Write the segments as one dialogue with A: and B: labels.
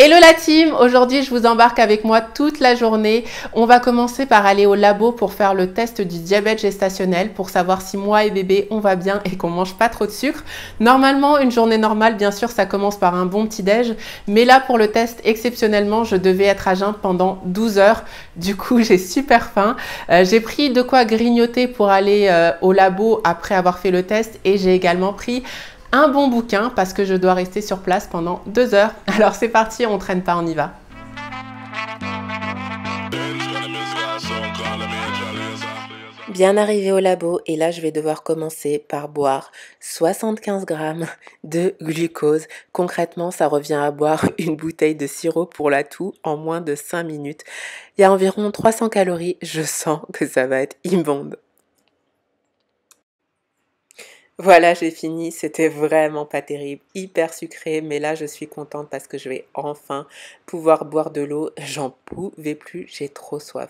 A: Hello la team, aujourd'hui je vous embarque avec moi toute la journée. On va commencer par aller au labo pour faire le test du diabète gestationnel pour savoir si moi et bébé on va bien et qu'on mange pas trop de sucre. Normalement une journée normale bien sûr ça commence par un bon petit déj, mais là pour le test exceptionnellement je devais être à jeun pendant 12 heures. Du coup j'ai super faim. J'ai pris de quoi grignoter pour aller au labo après avoir fait le test et j'ai également pris un bon bouquin parce que je dois rester sur place pendant 2 heures. Alors c'est parti, on traîne pas, on y va. Bien arrivé au labo et là je vais devoir commencer par boire 75 grammes de glucose. Concrètement ça revient à boire une bouteille de sirop pour la toux en moins de 5 minutes. Il y a environ 300 calories, je sens que ça va être immonde. Voilà, j'ai fini, c'était vraiment pas terrible, hyper sucré, mais là je suis contente parce que je vais enfin pouvoir boire de l'eau, j'en pouvais plus, j'ai trop soif.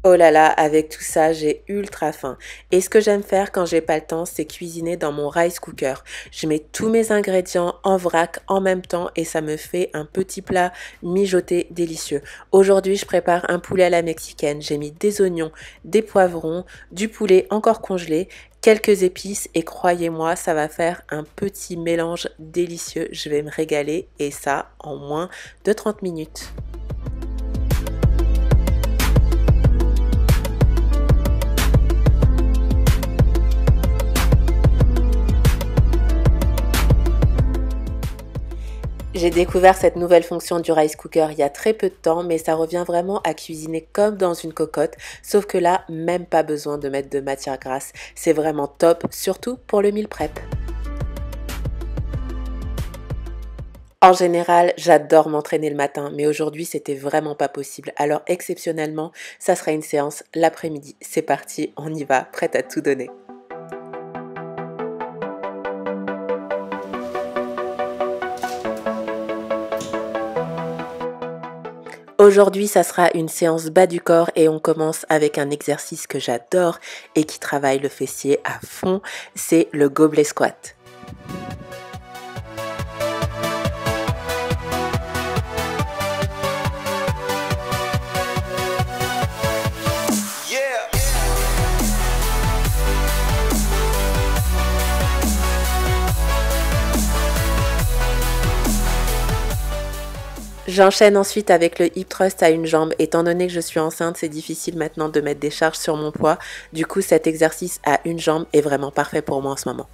A: Oh là là, avec tout ça, j'ai ultra faim. Et ce que j'aime faire quand j'ai pas le temps, c'est cuisiner dans mon rice cooker. Je mets tous mes ingrédients en vrac en même temps et ça me fait un petit plat mijoté délicieux. Aujourd'hui, je prépare un poulet à la mexicaine. J'ai mis des oignons, des poivrons, du poulet encore congelé, quelques épices et croyez-moi, ça va faire un petit mélange délicieux. Je vais me régaler et ça en moins de 30 minutes. J'ai découvert cette nouvelle fonction du rice cooker il y a très peu de temps, mais ça revient vraiment à cuisiner comme dans une cocotte, sauf que là, même pas besoin de mettre de matière grasse. C'est vraiment top, surtout pour le meal prep. En général, j'adore m'entraîner le matin, mais aujourd'hui, c'était vraiment pas possible. Alors exceptionnellement, ça sera une séance l'après-midi. C'est parti, on y va, prête à tout donner. Aujourd'hui, ça sera une séance bas du corps et on commence avec un exercice que j'adore et qui travaille le fessier à fond, c'est le gobelet squat. J'enchaîne ensuite avec le hip thrust à une jambe. Étant donné que je suis enceinte, c'est difficile maintenant de mettre des charges sur mon poids. Du coup, cet exercice à une jambe est vraiment parfait pour moi en ce moment.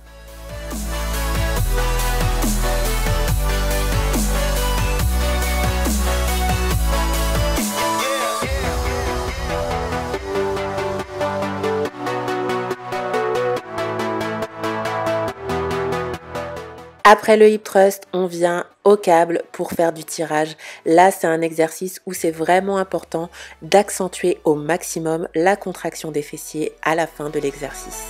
A: Après le hip thrust, on vient au câble pour faire du tirage. Là, c'est un exercice où c'est vraiment important d'accentuer au maximum la contraction des fessiers à la fin de l'exercice.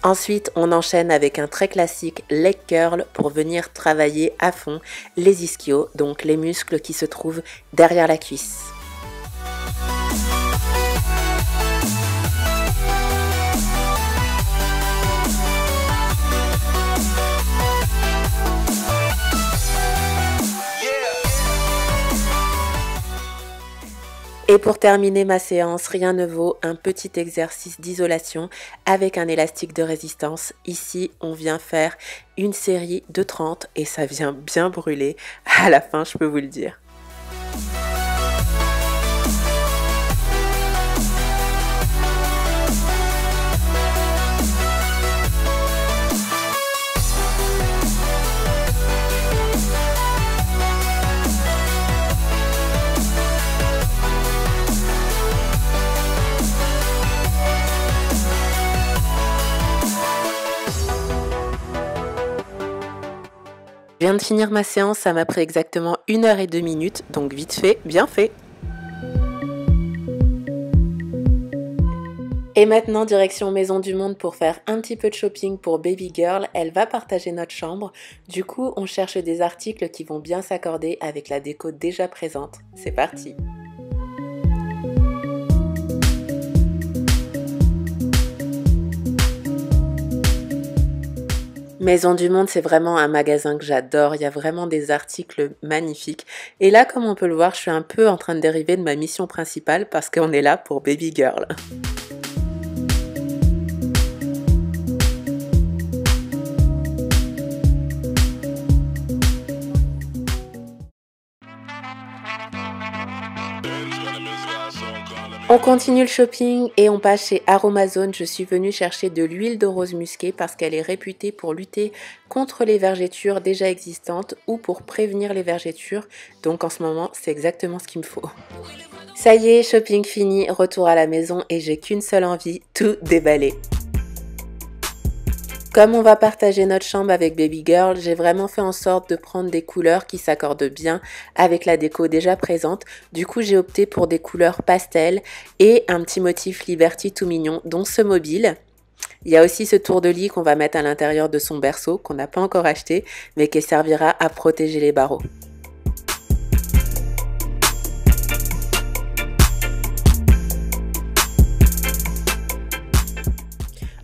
A: Ensuite, on enchaîne avec un très classique leg curl pour venir travailler à fond les ischios, donc les muscles qui se trouvent derrière la cuisse. Et pour terminer ma séance, rien ne vaut un petit exercice d'isolation avec un élastique de résistance. Ici, on vient faire une série de 30 et ça vient bien brûler à la fin, je peux vous le dire. Je viens de finir ma séance, ça m'a pris exactement 1 heure et 2 minutes, donc vite fait, bien fait. Et maintenant, direction Maison du Monde pour faire un petit peu de shopping pour Baby Girl. Elle va partager notre chambre. Du coup, on cherche des articles qui vont bien s'accorder avec la déco déjà présente. C'est parti! Maison du Monde, c'est vraiment un magasin que j'adore. Il y a vraiment des articles magnifiques. Et là, comme on peut le voir, je suis un peu en train de dériver de ma mission principale parce qu'on est là pour Baby Girl. On continue le shopping et on passe chez Aromazone. Je suis venue chercher de l'huile de rose musquée parce qu'elle est réputée pour lutter contre les vergetures déjà existantes ou pour prévenir les vergetures. Donc en ce moment, c'est exactement ce qu'il me faut. Ça y est, shopping fini, retour à la maison et j'ai qu'une seule envie, tout déballer. Comme on va partager notre chambre avec Baby Girl, j'ai vraiment fait en sorte de prendre des couleurs qui s'accordent bien avec la déco déjà présente. Du coup, j'ai opté pour des couleurs pastel et un petit motif Liberty tout mignon, dont ce mobile. Il y a aussi ce tour de lit qu'on va mettre à l'intérieur de son berceau, qu'on n'a pas encore acheté, mais qui servira à protéger les barreaux.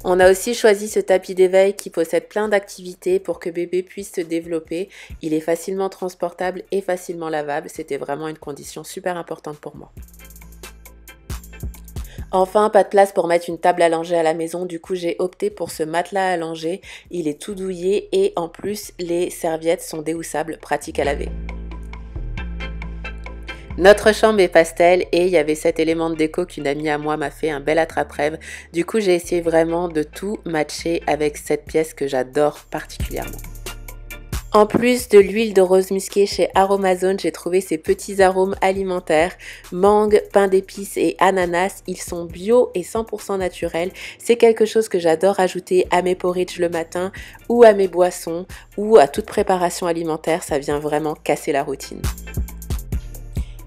A: On a aussi choisi ce tapis d'éveil qui possède plein d'activités pour que bébé puisse se développer. Il est facilement transportable et facilement lavable. C'était vraiment une condition super importante pour moi. Enfin, pas de place pour mettre une table allongée à la maison. Du coup, j'ai opté pour ce matelas allongé. Il est tout douillet et en plus, les serviettes sont déhoussables, pratiques à laver. Notre chambre est pastel et il y avait cet élément de déco qu'une amie à moi m'a fait un bel attrape-rêve. Du coup, j'ai essayé vraiment de tout matcher avec cette pièce que j'adore particulièrement. En plus de l'huile de rose musquée chez Aromazone, j'ai trouvé ces petits arômes alimentaires, mangue, pain d'épices et ananas. Ils sont bio et 100% naturels. C'est quelque chose que j'adore ajouter à mes porridge le matin ou à mes boissons ou à toute préparation alimentaire. Ça vient vraiment casser la routine.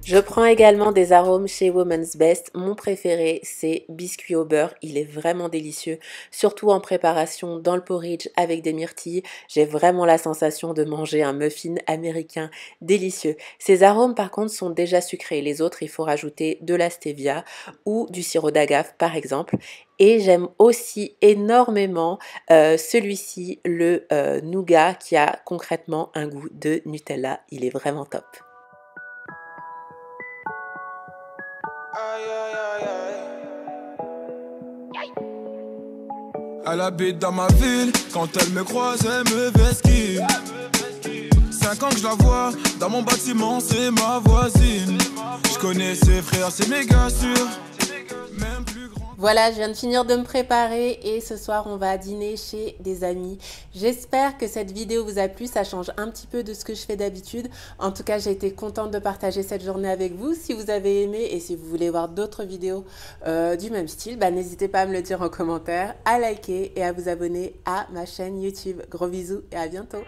A: Je prends également des arômes chez Woman's Best. Mon préféré, c'est biscuit au beurre. Il est vraiment délicieux, surtout en préparation dans le porridge avec des myrtilles. J'ai vraiment la sensation de manger un muffin américain délicieux. Ces arômes, par contre, sont déjà sucrés. Les autres, il faut rajouter de la stevia ou du sirop d'agave, par exemple. Et j'aime aussi énormément celui-ci, le nougat, qui a concrètement un goût de Nutella. Il est vraiment top.
B: Elle habite dans ma ville, quand elle me croise, elle me vesquille. 5 ans que je la vois, dans mon bâtiment, c'est ma voisine. Je connais ses frères, c'est méga sûr. Même plus grand.
A: Voilà, je viens de finir de me préparer et ce soir on va dîner chez des amis. J'espère que cette vidéo vous a plu, ça change un petit peu de ce que je fais d'habitude. En tout cas, j'ai été contente de partager cette journée avec vous. Si vous avez aimé et si vous voulez voir d'autres vidéos du même style, n'hésitez pas à me le dire en commentaire, à liker et à vous abonner à ma chaîne YouTube. Gros bisous et à bientôt.